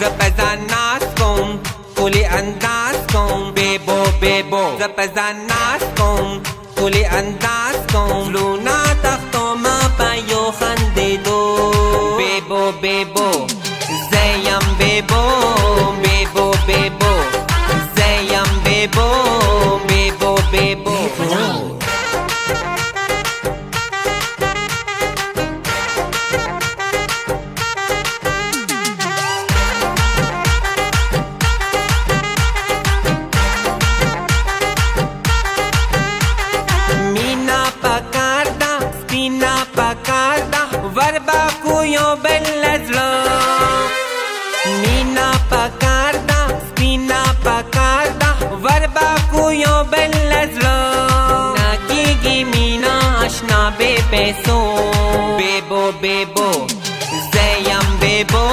زبزاناسكم كلي أنداسكم بيبو بيبو زبزاناسكم كلي أنداسكم لونا تختو ما بايو خنددو بيبو بيبو زيم بيبو بيبو بيبو زيم بيبو بيبو بيبو Varba cuyo bella zlo Mina pacarda, spina pacarda Varba cuyo bella zlo Nakigi mina ashna bebe so Bebo bebo Zeyam bebo